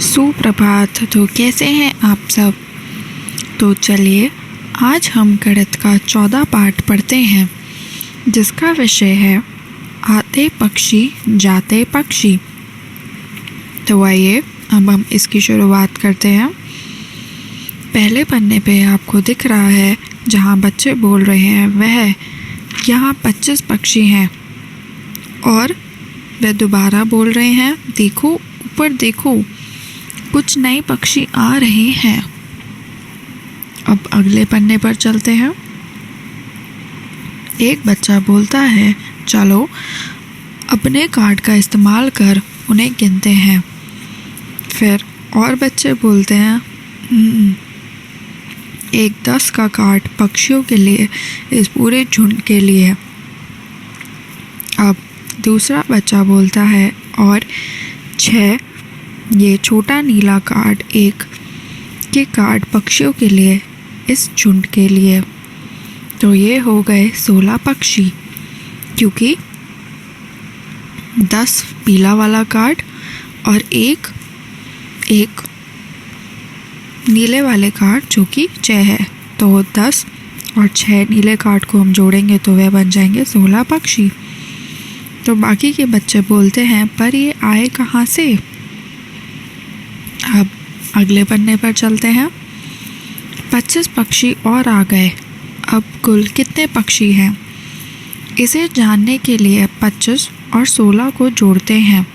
सुप्रभात। तो कैसे हैं आप सब। तो चलिए आज हम गणित का 14 पाठ पढ़ते हैं, जिसका विषय है आते पक्षी जाते पक्षी। तो आइए अब हम इसकी शुरुआत करते हैं। पहले पन्ने पे आपको दिख रहा है जहाँ बच्चे बोल रहे हैं वह यहाँ 25 पक्षी हैं और वे दोबारा बोल रहे हैं, देखो ऊपर देखो कुछ नए पक्षी आ रहे हैं। अब अगले पन्ने पर चलते हैं। एक बच्चा बोलता है, चलो अपने कार्ड का इस्तेमाल कर उन्हें गिनते हैं। फिर और बच्चे बोलते हैं, एक 10 का कार्ड पक्षियों के लिए, इस पूरे झुंड के लिए। अब दूसरा बच्चा बोलता है, और 6 ये छोटा नीला कार्ड, एक के कार्ड पक्षियों के लिए, इस झुंड के लिए। तो ये हो गए 16 पक्षी, क्योंकि 10 पीला वाला कार्ड और एक नीले वाले कार्ड जो कि 6 है। तो 10 और 6 नीले कार्ड को हम जोड़ेंगे तो वह बन जाएंगे 16 पक्षी। तो बाकी के बच्चे बोलते हैं, पर ये आए कहाँ से। अब अगले पन्ने पर चलते हैं। 25 पक्षी और आ गए। अब कुल कितने पक्षी हैं, इसे जानने के लिए 25 और 16 को जोड़ते हैं।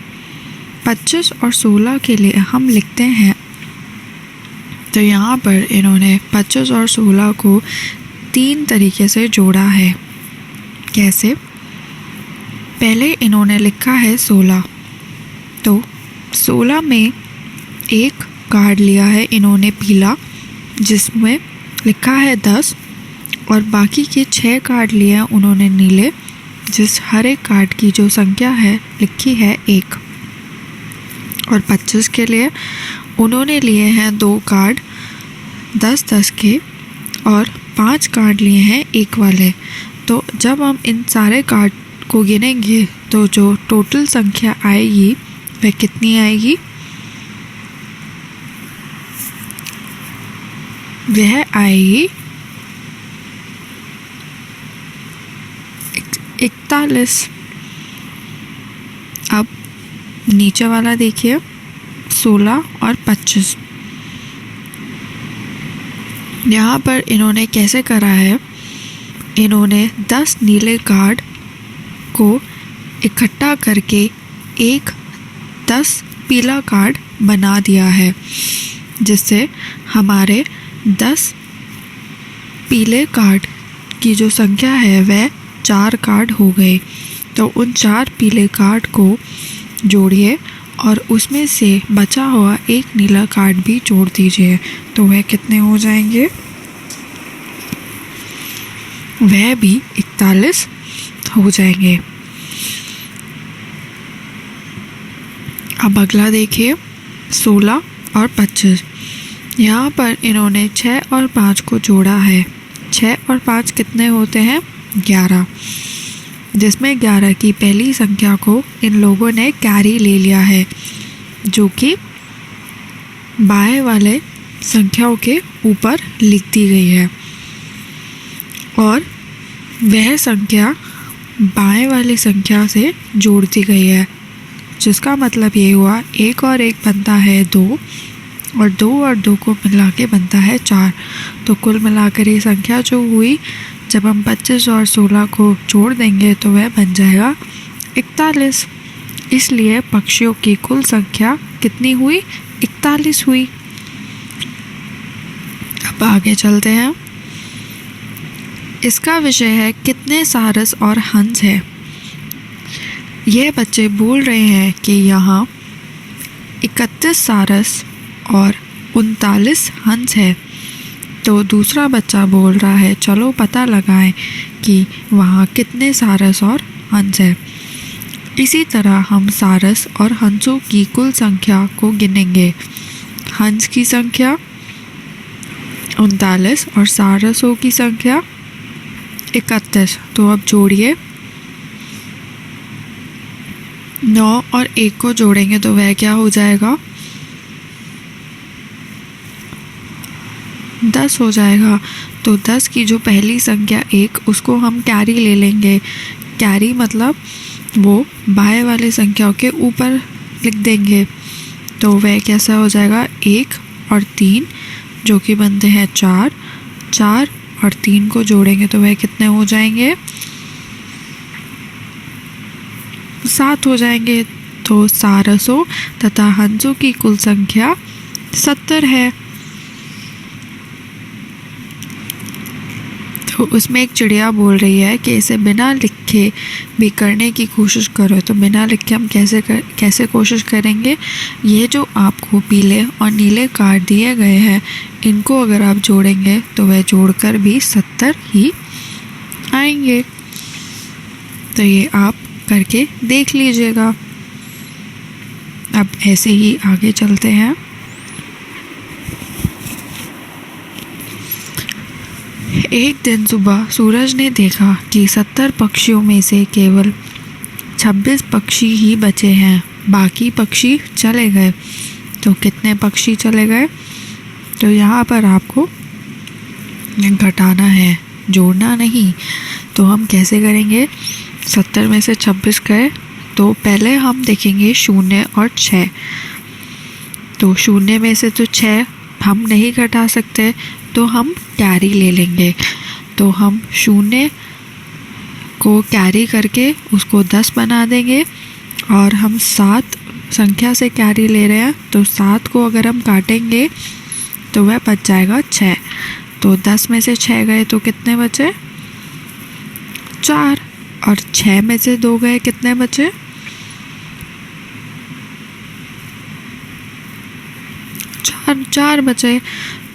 25 और 16 के लिए हम लिखते हैं, तो यहाँ पर इन्होंने 25 और 16 को 3 तरीके से जोड़ा है। कैसे? पहले इन्होंने लिखा है 16, तो 16 में एक कार्ड लिया है इन्होंने पीला, जिसमें लिखा है 10, और बाकी के 6 कार्ड लिए हैं उन्होंने नीले, जिस हर एक कार्ड की जो संख्या है लिखी है 1। और 25 के लिए उन्होंने लिए हैं 2 कार्ड 10-10 के, और 5 कार्ड लिए हैं 1 वाले। तो जब हम इन सारे कार्ड को गिनेंगे तो जो टोटल संख्या आएगी वह कितनी आएगी, वह आएगी 41। अब नीचे वाला देखिए, 16 और 25। यहाँ पर इन्होंने कैसे करा है, इन्होंने 10 नीले कार्ड को इकट्ठा करके एक 10 पीला कार्ड बना दिया है, जिससे हमारे 10 पीले कार्ड की जो संख्या है वह 4 कार्ड हो गए। तो उन 4 पीले कार्ड को जोड़िए और उसमें से बचा हुआ एक नीला कार्ड भी जोड़ दीजिए, तो वह कितने हो जाएंगे, वह भी 41 हो जाएंगे। अब अगला देखिए, 16 और 25। यहाँ पर इन्होंने 6 और 5 को जोड़ा है। 6 और 5 कितने होते हैं, 11, जिसमें 11 की पहली संख्या को इन लोगों ने कैरी ले लिया है, जो कि बाएं वाले संख्याओं के ऊपर लिख दी गई है, और वह संख्या बाएं वाली संख्या से जोड़ दी गई है, जिसका मतलब ये हुआ 1 और 1 बनता है 2, और 2 और 2 को मिला के बनता है 4। तो कुल मिलाकर ये संख्या जो हुई, जब हम 25 और 16 को जोड़ देंगे तो वह बन जाएगा 41। इसलिए पक्षियों की कुल संख्या कितनी हुई, 41 हुई। अब आगे चलते हैं। इसका विषय है कितने सारस और हंस है। ये बच्चे बोल रहे हैं कि यहाँ 31 सारस और 39 हंस है। तो दूसरा बच्चा बोल रहा है, चलो पता लगाएं कि वहाँ कितने सारस और हंस है। इसी तरह हम सारस और हंसों की कुल संख्या को गिनेंगे। हंस की संख्या 39 और सारसों की संख्या 31। तो अब जोड़िए, 9 और 1 को जोड़ेंगे तो वह क्या हो जाएगा, 10 हो जाएगा। तो 10 की जो पहली संख्या 1 उसको हम कैरी ले लेंगे। कैरी मतलब वो बाएं वाले संख्याओं के ऊपर लिख देंगे। तो वह कैसा हो जाएगा, 1 और 3 जो कि बनते हैं 4, 4 और 3 को जोड़ेंगे तो वह कितने हो जाएंगे, 7 हो जाएंगे। तो सारसों तथा हंसों की कुल संख्या 70 है। तो उसमें एक चिड़िया बोल रही है कि इसे बिना लिखे भी करने की कोशिश करो। तो बिना लिखे हम कैसे कोशिश करेंगे, ये जो आपको पीले और नीले कार्ड दिए गए हैं इनको अगर आप जोड़ेंगे तो वह जोड़कर भी 70 ही आएंगे। तो ये आप करके देख लीजिएगा। अब ऐसे ही आगे चलते हैं। एक दिन सुबह सूरज ने देखा कि 70 पक्षियों में से केवल 26 पक्षी ही बचे हैं, बाकी पक्षी चले गए। तो कितने पक्षी चले गए, तो यहाँ पर आपको घटाना है, जोड़ना नहीं। तो हम कैसे करेंगे, 70 में से 26 गए तो पहले हम देखेंगे 0 और 6। तो 0 में से तो 6 हम नहीं घटा सकते तो हम कैरी ले लेंगे। तो हम 0 को कैरी करके उसको 10 बना देंगे और हम 7 संख्या से कैरी ले रहे हैं तो 7 को अगर हम काटेंगे तो वह बच जाएगा 6। तो 10 में से 6 गए तो कितने बचे, 4। और 6 में से 2 गए कितने बचे, 4 बचे।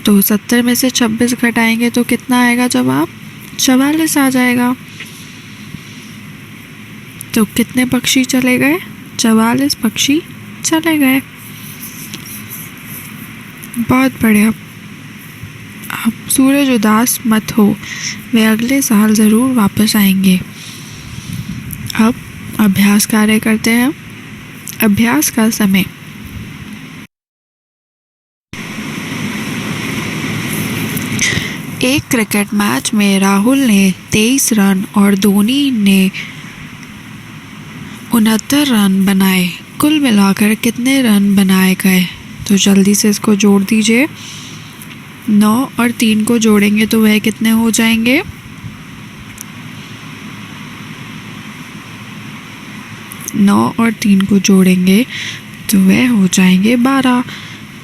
तो 70 में से 26 घटाएंगे तो कितना आएगा जवाब, 44 आ जाएगा। तो कितने पक्षी चले गए, 44 पक्षी चले गए। बहुत बढ़िया। अब सूरज उदास मत हो, वे अगले साल ज़रूर वापस आएंगे। अब अभ्यास कार्य करते हैं। अभ्यास का समय, एक क्रिकेट मैच में राहुल ने 23 रन और धोनी ने 69 रन बनाए। कुल मिलाकर कितने रन बनाए गए, तो जल्दी से इसको जोड़ दीजिए। 9 और 3 को जोड़ेंगे तो वह कितने हो जाएंगे, 9 और 3 को जोड़ेंगे तो वह हो जाएंगे 12,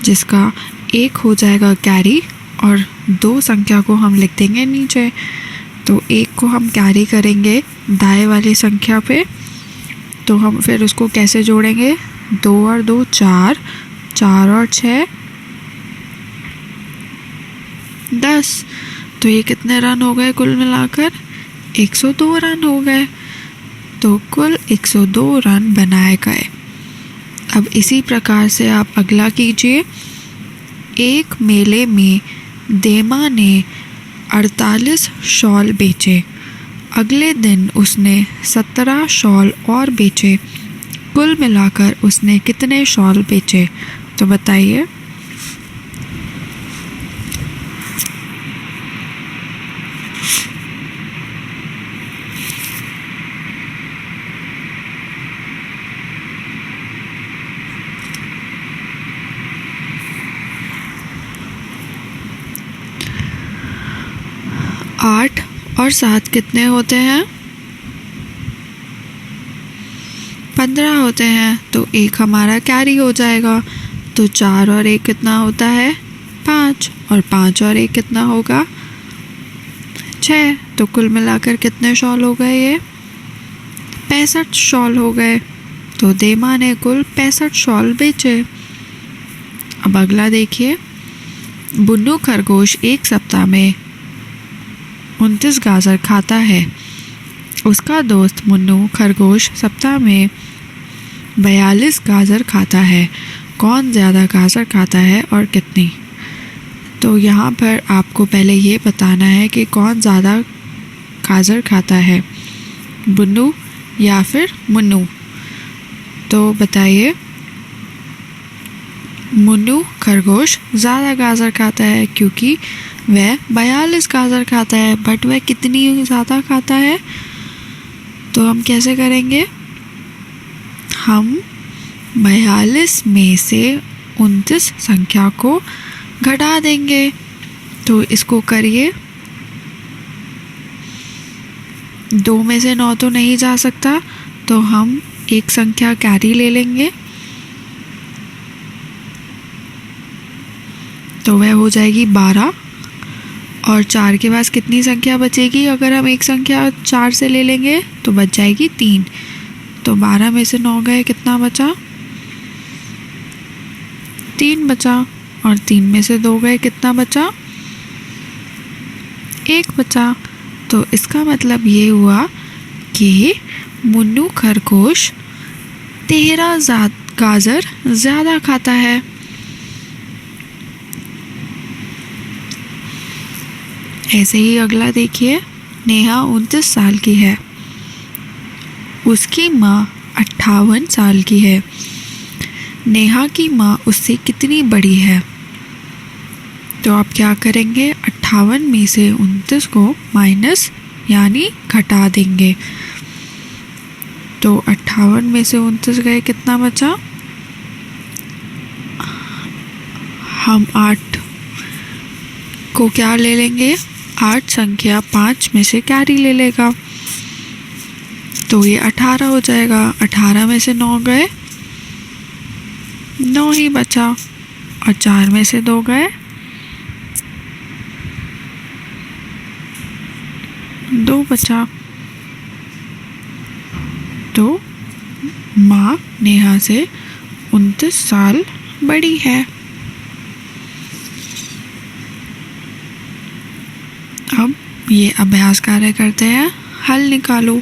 जिसका 1 हो जाएगा कैरी और 2 संख्या को हम लिख देंगे नीचे। तो 1 को हम कैरी करेंगे दाएं वाली संख्या पे, तो हम फिर उसको कैसे जोड़ेंगे, 2 और 2 4, 4 और 6 10। तो ये कितने रन हो गए कुल मिलाकर, 102 रन हो गए। तो कुल 102 रन बनाए गए। अब इसी प्रकार से आप अगला कीजिए। एक मेले में देमा ने 48 शॉल बेचे। अगले दिन उसने 17 शॉल और बेचे। कुल मिलाकर उसने कितने शॉल बेचे, तो बताइए। आठ और 7 कितने होते हैं, 15 होते हैं। तो 1 हमारा कैरी हो जाएगा। तो 4 और 1 कितना होता है, 5। और 5 और 1 कितना होगा, 6। तो कुल मिलाकर कितने शॉल हो गए, ये 65 शॉल हो गए। तो देमा ने कुल 65 शॉल बेचे। अब अगला देखिए। बुन्नू खरगोश एक सप्ताह में 29 गाजर खाता है। उसका दोस्त मुन्नू खरगोश सप्ताह में 42 गाजर खाता है। कौन ज़्यादा गाजर खाता है और कितनी। तो यहाँ पर आपको पहले ये बताना है कि कौन ज़्यादा गाजर खाता है, बुन्नू या फिर मुन्नू। तो बताइए। मुन्नू खरगोश ज़्यादा गाजर खाता है क्योंकि वह 42 गाजर खाता है, बट वह कितनी ज़्यादा खाता है? तो हम कैसे करेंगे? हम 42 में से 29 संख्या को घटा देंगे। तो इसको करिए। 2 में से 9 तो नहीं जा सकता, तो हम एक संख्या कैरी ले लेंगे, तो वह हो जाएगी 12। और 4 के पास कितनी संख्या बचेगी? अगर हम एक संख्या 4 से ले लेंगे तो बच जाएगी 3। तो 12 में से 9 गए, कितना बचा? 3 बचा। और 3 में से 2 गए, कितना बचा? 1 बचा। तो इसका मतलब ये हुआ कि मुन्नू खरगोश 13 गाजर ज़्यादा खाता है। ऐसे ही अगला देखिए। नेहा 29 साल की है, उसकी माँ 58 साल की है। नेहा की माँ उससे कितनी बड़ी है? तो आप क्या करेंगे? 58 में से 29 को माइनस यानी घटा देंगे। तो 58 में से 29 गए, कितना बचा? हम 8 को क्या ले लेंगे? 8 संख्या 5 में से कैरी ले लेगा, तो ये 18 हो जाएगा। 18 में से 9 गए, 9 ही बचा। और 4 में से 2 गए, 2 बचा। तो माँ नेहा से 29 साल बड़ी है। अब ये अभ्यास कार्य करते हैं, हल निकालो।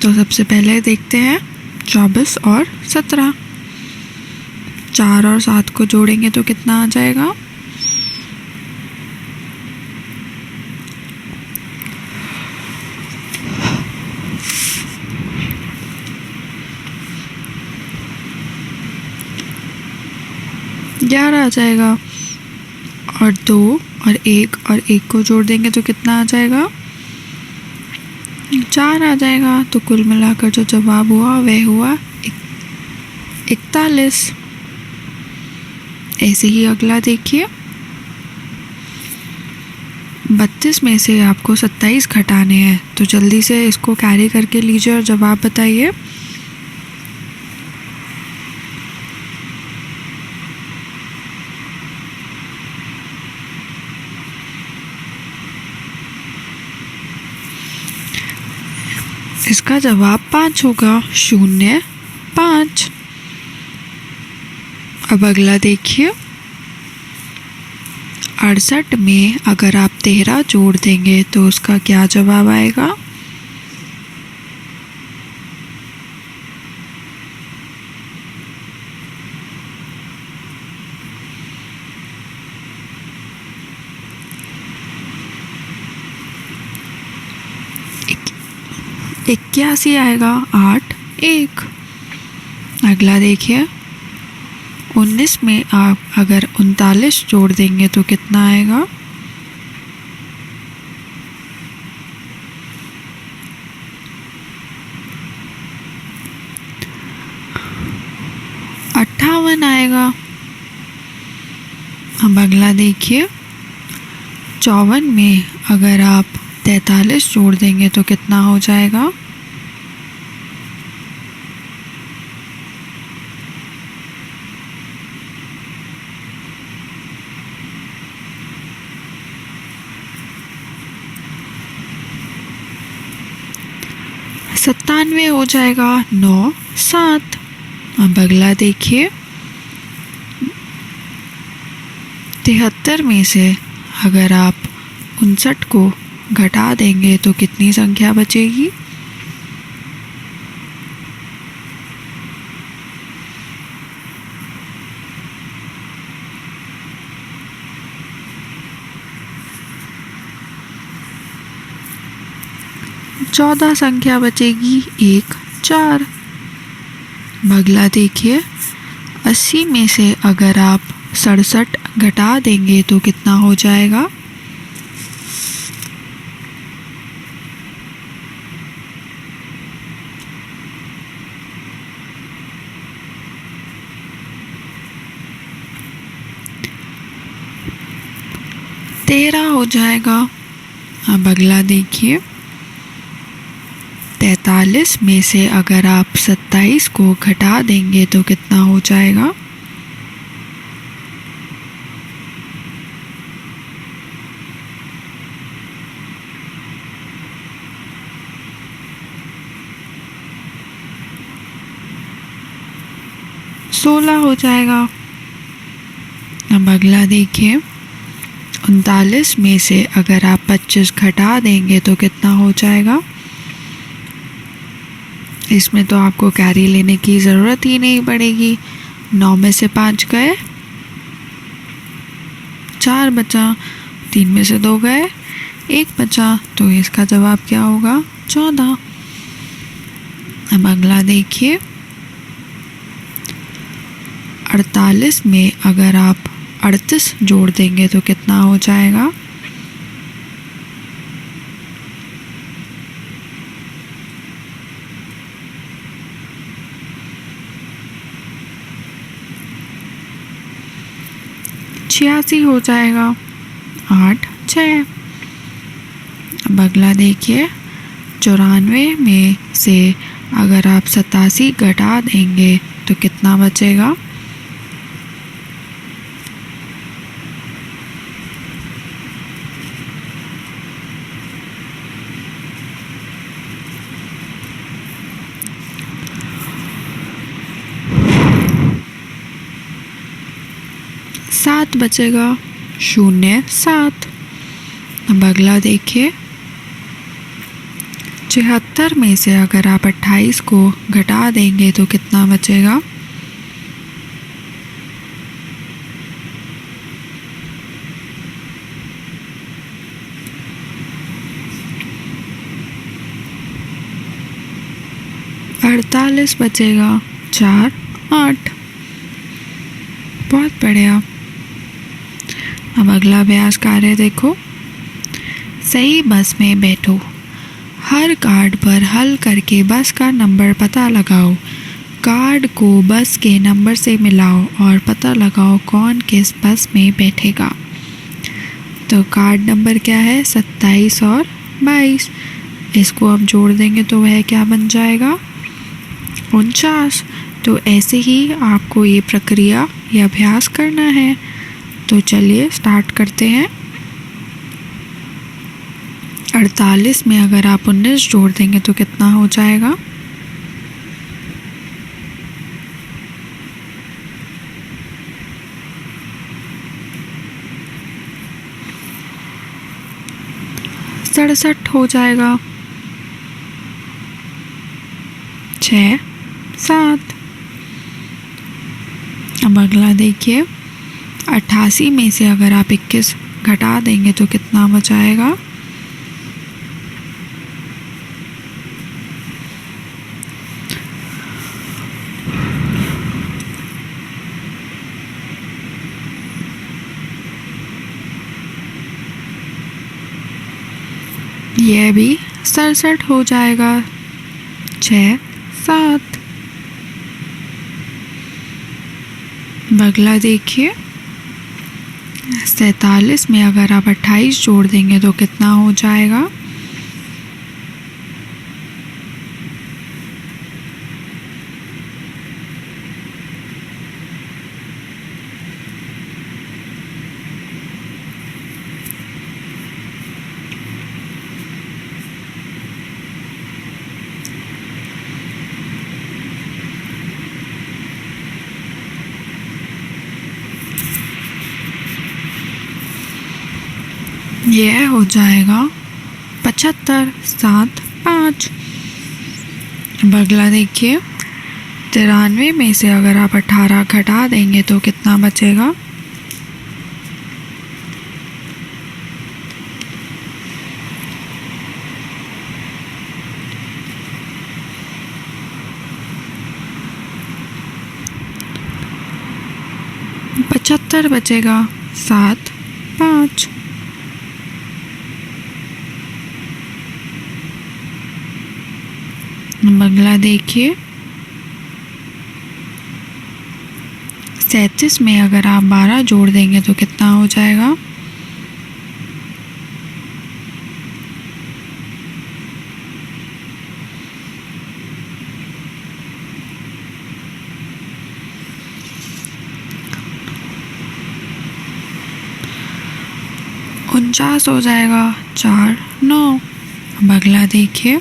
तो सबसे पहले देखते हैं 24 और 17। 4 और 7 को जोड़ेंगे तो कितना आ जाएगा? ग्यारह आ जाएगा। और 2 और 1 को जोड़ देंगे तो कितना आ जाएगा? 4 आ जाएगा। तो कुल मिलाकर जो जवाब हुआ वह हुआ 41। ऐसे ही अगला देखिए। 32 में से आपको 27 घटाने हैं, तो जल्दी से इसको कैरी करके लीजिए और जवाब बताइए। इसका जवाब 5 होगा। 0 5। अब अगला देखिए। 68 में अगर आप 13 जोड़ देंगे तो उसका क्या जवाब आएगा? इक्यासी आएगा। 8 1। अगला देखिए। 19 में आप अगर 39 जोड़ देंगे तो कितना आएगा? अट्ठावन आएगा। अब अगला देखिए। 54 में अगर आप 43 जोड़ देंगे तो कितना हो जाएगा? सत्तानवे हो जाएगा। 9 7। अब अगला देखिए। 73 में से अगर आप 59 को घटा देंगे तो कितनी संख्या बचेगी? चौदह संख्या बचेगी। 1 4। अगला देखिए। 80 में से अगर आप 67 घटा देंगे तो कितना हो जाएगा? तेरह हो जाएगा। अब अगला देखिए, 43 में से अगर आप 27 को घटा देंगे तो कितना हो जाएगा? सोलह हो जाएगा। अब अगला देखिए, 39 में से अगर आप 25 घटा देंगे तो कितना हो जाएगा? इसमें तो आपको कैरी लेने की ज़रूरत ही नहीं पड़ेगी। 9 में से 5 गए, 4 बचा, 3 में से 2 गए, 1 बचा, तो इसका जवाब क्या होगा? 14। अब अगला देखिए, 48 में अगर आप 38 जोड़ देंगे तो कितना हो जाएगा? छियासी हो जाएगा। 8 6। अब अगला देखिए, 94 में से अगर आप 87 घटा देंगे तो कितना बचेगा? सात बचेगा। 0 7। अब अगला देखिए, 76 में से अगर आप 28 को घटा देंगे तो कितना बचेगा? अड़तालीस बचेगा। 4 8। बहुत बढ़िया। अब अगला अभ्यास कार्य देखो, सही बस में बैठो, हर कार्ड पर हल करके बस का नंबर पता लगाओ, कार्ड को बस के नंबर से मिलाओ और पता लगाओ कौन किस बस में बैठेगा। तो कार्ड नंबर क्या है? 27 और 22। इसको हम जोड़ देंगे तो वह क्या बन जाएगा? 49। तो ऐसे ही आपको ये प्रक्रिया या अभ्यास करना है। तो चलिए स्टार्ट करते हैं। 48 में अगर आप 19 जोड़ देंगे तो कितना हो जाएगा? सड़सठ हो जाएगा। 6 7। अब अगला देखिए, 88 में से अगर आप 21 घटा देंगे तो कितना बचाएगा? यह भी 67 हो जाएगा। 6 7। अगला देखिए, 47 में अगर आप 28 जोड़ देंगे तो कितना हो जाएगा? यह हो जाएगा 75 7 5। अगला देखिए, 93 में से अगर आप 18 घटा देंगे तो कितना बचेगा? 75 बचेगा 7 5। अगला देखिए 37 में अगर आप 12 जोड़ देंगे तो कितना हो जाएगा? उनचास हो जाएगा 4 9। अब अगला देखिए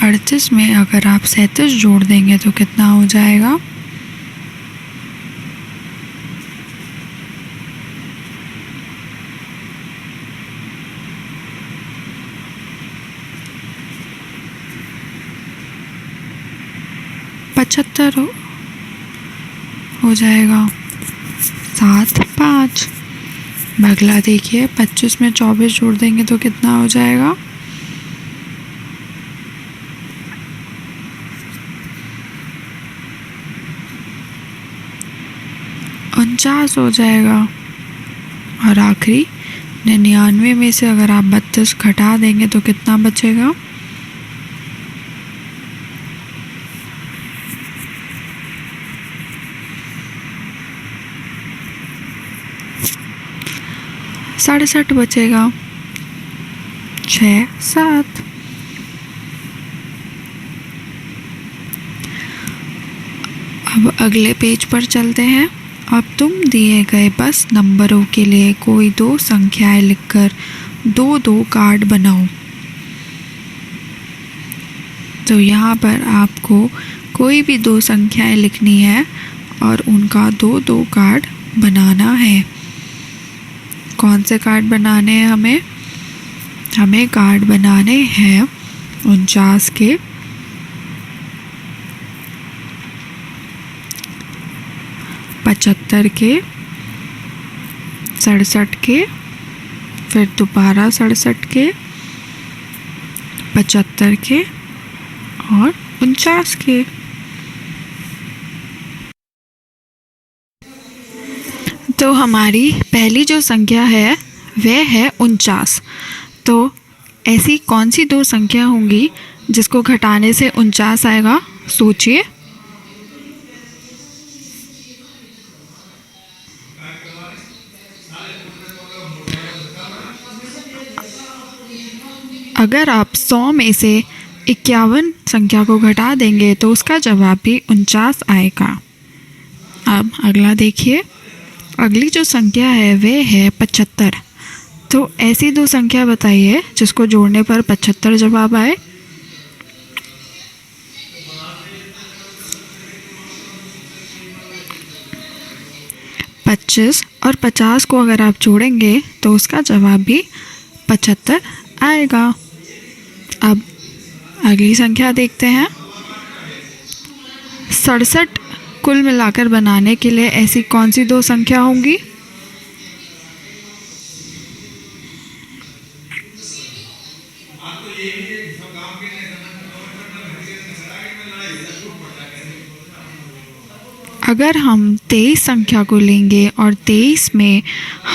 38 में अगर आप 37 जोड़ देंगे तो कितना हो जाएगा? पचहत्तर हो जाएगा 7 5। अगला देखिए 25 में 24 जोड़ देंगे तो कितना हो जाएगा? उनचास हो जाएगा। और आखिरी 99 में से अगर आप 32 घटा देंगे तो कितना बचेगा? सड़सठ बचेगा 6 7। अब अगले पेज पर चलते हैं। अब तुम दिए गए बस नंबरों के लिए कोई दो संख्याएं लिखकर दो दो कार्ड बनाओ। तो यहाँ पर आपको कोई भी दो संख्याएं लिखनी है और उनका दो दो कार्ड बनाना है। कौन से कार्ड बनाने हैं हमें कार्ड बनाने हैं 49 के, 75 के, 67 के, फिर दोबारा 67 के, 75 के और 49 के। तो हमारी पहली जो संख्या है वह है 49। तो ऐसी कौन सी दो संख्या होंगी जिसको घटाने से 49 आएगा? सोचिए। अगर आप 100 में से 51 संख्या को घटा देंगे तो उसका जवाब भी 49 आएगा। अब अगला देखिए, अगली जो संख्या है वह है 75। तो ऐसी दो संख्या बताइए जिसको जोड़ने पर 75 जवाब आए। पच्चीस और 50 को अगर आप जोड़ेंगे तो उसका जवाब भी 75 आएगा। अब अगली संख्या देखते हैं। 67 कुल मिलाकर बनाने के लिए ऐसी कौन सी दो संख्या होंगी? अगर हम 23 संख्या को लेंगे और 23 में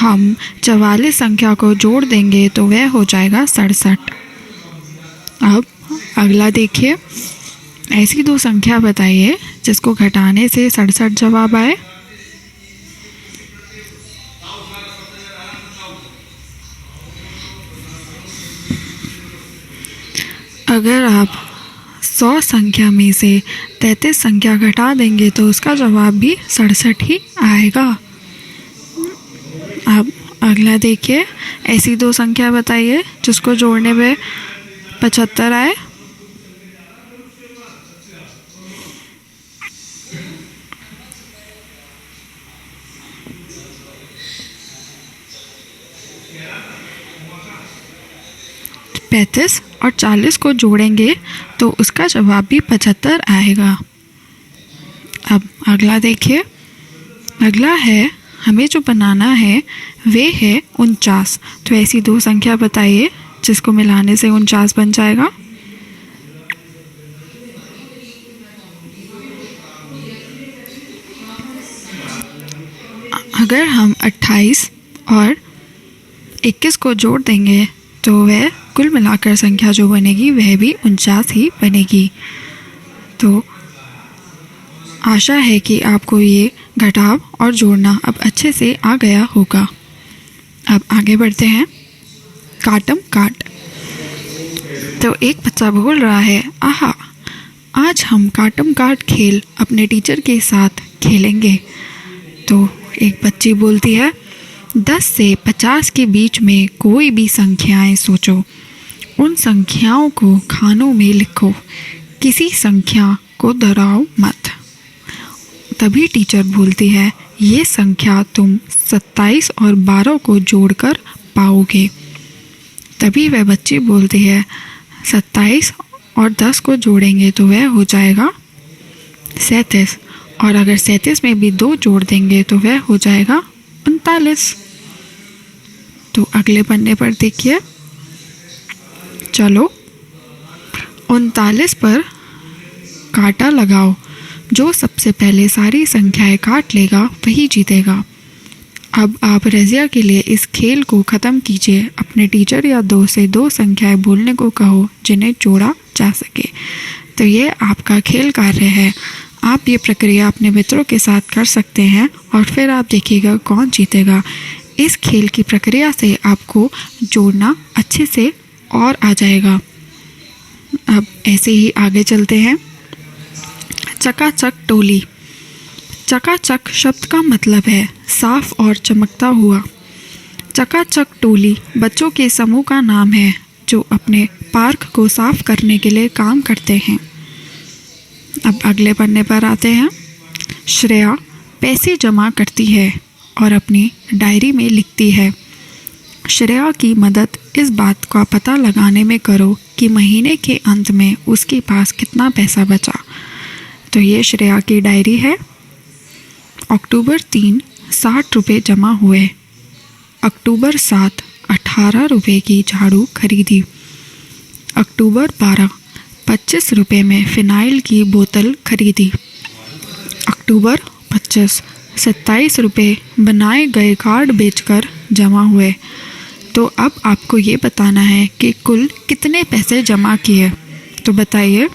हम 44 संख्या को जोड़ देंगे तो वह हो जाएगा 67। अब अगला देखिए, ऐसी दो संख्या बताइए जिसको घटाने से 67 जवाब आए। अगर आप 100 संख्या में से 33 संख्या घटा देंगे तो उसका जवाब भी 67 ही आएगा। अब अगला देखिए, ऐसी दो संख्या बताइए जिसको जोड़ने में 75 आए। पैंतीस और 40 को जोड़ेंगे तो उसका जवाब भी 75 आएगा। अब अगला देखिए, अगला है हमें जो बनाना है वे है 49। तो ऐसी दो संख्या बताइए जिसको मिलाने से 49 बन जाएगा। अगर हम 28 और 21 को जोड़ देंगे तो वह कुल मिलाकर संख्या जो बनेगी वह भी 49 ही बनेगी। तो आशा है कि आपको ये घटाव और जोड़ना अब अच्छे से आ गया होगा। अब आगे बढ़ते हैं। काटम काट। तो एक बच्चा बोल रहा है, आहा, आज हम काटम काट खेल अपने टीचर के साथ खेलेंगे। तो एक बच्ची बोलती है, 10 से 50 के बीच में कोई भी संख्याएं सोचो, उन संख्याओं को खानों में लिखो, किसी संख्या को दोहराओ मत। तभी टीचर बोलती है, ये संख्या तुम 27 और 12 को जोड़कर पाओगे। तभी वह बच्ची बोलती है, 27 और 10 को जोड़ेंगे तो वह हो जाएगा 37, और अगर 37 में भी 2 जोड़ देंगे तो वह हो जाएगा 39। तो अगले पन्ने पर देखिए, चलो 39 पर कांटा लगाओ, जो सबसे पहले सारी संख्याएं काट लेगा वही जीतेगा। अब आप रज़िया के लिए इस खेल को ख़त्म कीजिए। अपने टीचर या दोस्त से 2 संख्याएं बोलने को कहो जिन्हें जोड़ा जा सके। तो ये आपका खेल कार्य है। आप ये प्रक्रिया अपने मित्रों के साथ कर सकते हैं और फिर आप देखिएगा कौन जीतेगा। इस खेल की प्रक्रिया से आपको जोड़ना अच्छे से और आ जाएगा। अब ऐसे ही आगे चलते हैं। चकाचक टोली। चकाचक शब्द का मतलब है साफ और चमकता हुआ। चकाचक टोली बच्चों के समूह का नाम है जो अपने पार्क को साफ करने के लिए काम करते हैं। अब अगले पन्ने पर आते हैं। श्रेया पैसे जमा करती है और अपनी डायरी में लिखती है। श्रेया की मदद इस बात का पता लगाने में करो कि महीने के अंत में उसके पास कितना पैसा बचा। तो ये श्रेया की डायरी है। अक्टूबर 3 60 रुपये जमा हुए। अक्टूबर 7 18 रुपये की झाड़ू खरीदी। अक्टूबर 12 25 रुपये में फ़िनाइल की बोतल खरीदी। अक्टूबर 25 27 रुपये बनाए गए कार्ड बेचकर जमा हुए। तो अब आपको ये बताना है कि कुल कितने पैसे जमा किए। तो बताइए।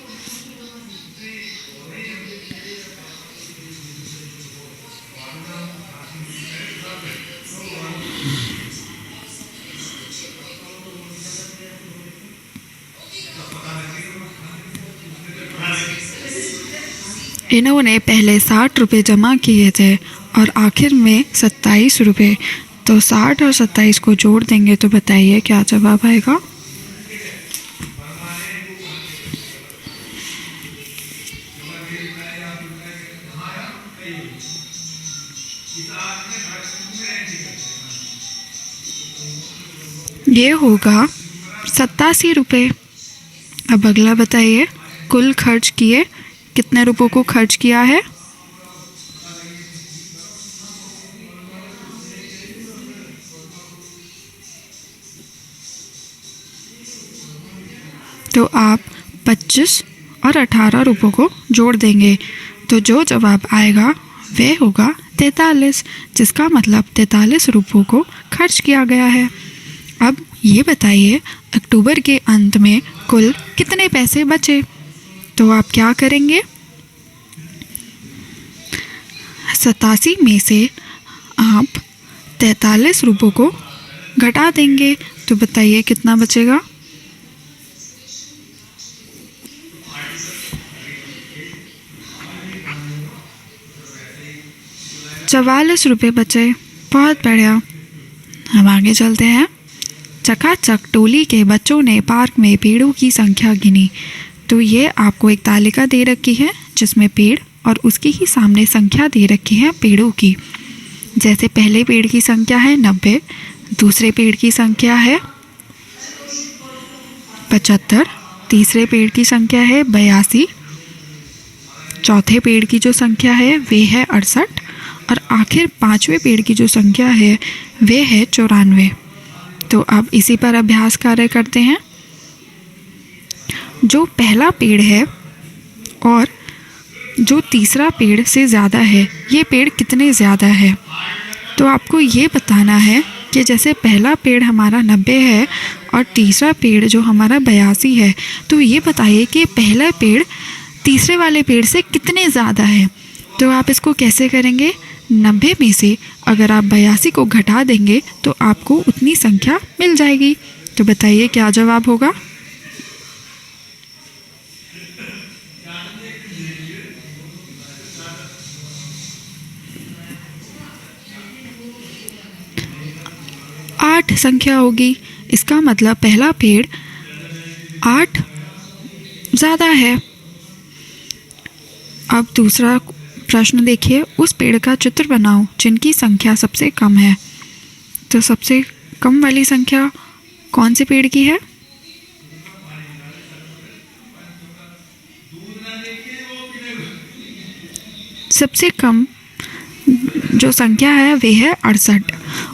इन्होंने पहले 60 रुपये जमा किए थे और आखिर में 27 रुपये। तो 60 और 27 को जोड़ देंगे तो बताइए क्या जवाब आएगा। ये होगा 87 रुपये। अब अगला बताइए, कुल खर्च किए कितने रुपयों को खर्च किया है। तो आप 25 और 18 रुपयों को जोड़ देंगे तो जो जवाब आएगा वह होगा 43, जिसका मतलब 43 रुपयों को खर्च किया गया है। अब ये बताइए, अक्टूबर के अंत में कुल कितने पैसे बचे। तो आप क्या करेंगे, 87 में से आप 43 रुपयों को घटा देंगे तो बताइए कितना बचेगा। ₹44 रुपये बचे। बहुत बढ़िया। हम आगे चलते हैं। चकाचक टोली के बच्चों ने पार्क में पेड़ों की संख्या गिनी। तो ये आपको एक तालिका दे रखी है जिसमें पेड़ और उसके ही सामने संख्या दे रखी है पेड़ों की। जैसे पहले पेड़ की संख्या है 90, दूसरे पेड़ की संख्या है 75, तीसरे पेड़ की संख्या है 82, चौथे पेड़ की जो संख्या है वे है 68 और आखिर 5वें पेड़ की जो संख्या है वे है 94। तो अब इसी पर अभ्यास कार्य करते हैं। जो पहला पेड़ है और जो तीसरा पेड़ से ज़्यादा है, ये पेड़ कितने ज़्यादा है। तो आपको ये बताना है कि जैसे पहला पेड़ हमारा 90 है और तीसरा पेड़ जो हमारा 82 है, तो ये बताइए कि पहला पेड़ तीसरे वाले पेड़ से कितने ज़्यादा है। तो आप इसको कैसे करेंगे, 90 में से अगर आप 82 को घटा देंगे तो आपको उतनी संख्या मिल जाएगी। तो बताइए क्या जवाब होगा। आठ संख्या होगी। इसका मतलब पहला पेड़ 8 ज़्यादा है। अब दूसरा प्रश्न देखिए, उस पेड़ का चित्र बनाओ जिनकी संख्या सबसे कम है। तो सबसे कम वाली संख्या कौन से पेड़ की है? सबसे कम जो संख्या है वे है 68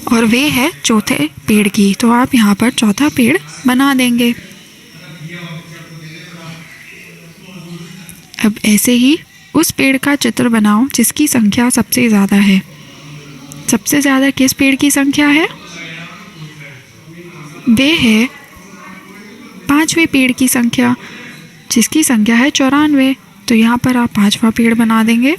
और वे है चौथे पेड़ की। तो आप यहाँ पर चौथा पेड़ बना देंगे। अब ऐसे ही उस पेड़ का चित्र बनाओ जिसकी संख्या सबसे ज़्यादा है। सबसे ज़्यादा किस पेड़ की संख्या है? वे है 5वें पेड़ की संख्या, जिसकी संख्या है 94। तो यहाँ पर आप 5वां पेड़ बना देंगे।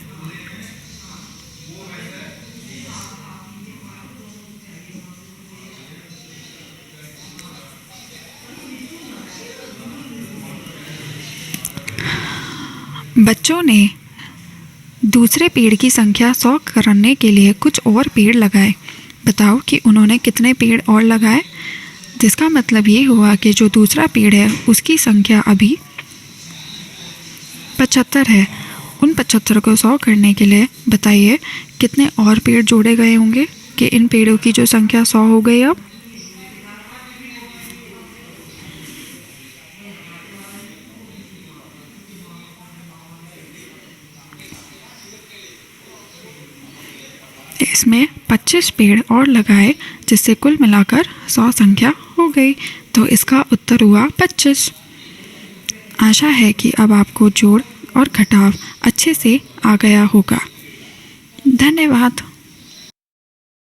बच्चों ने दूसरे पेड़ की संख्या 100 करने के लिए कुछ और पेड़ लगाए। बताओ कि उन्होंने कितने पेड़ और लगाए। जिसका मतलब ये हुआ कि जो दूसरा पेड़ है उसकी संख्या अभी 75 है। उन 75 को 100 करने के लिए बताइए कितने और पेड़ जोड़े गए होंगे कि इन पेड़ों की जो संख्या 100 हो गई। अब इसमें 25 पेड़ और लगाए जिससे कुल मिलाकर 100 संख्या हो गई। तो इसका उत्तर हुआ 25। आशा है कि अब आपको जोड़ और घटाव अच्छे से आ गया होगा। धन्यवाद।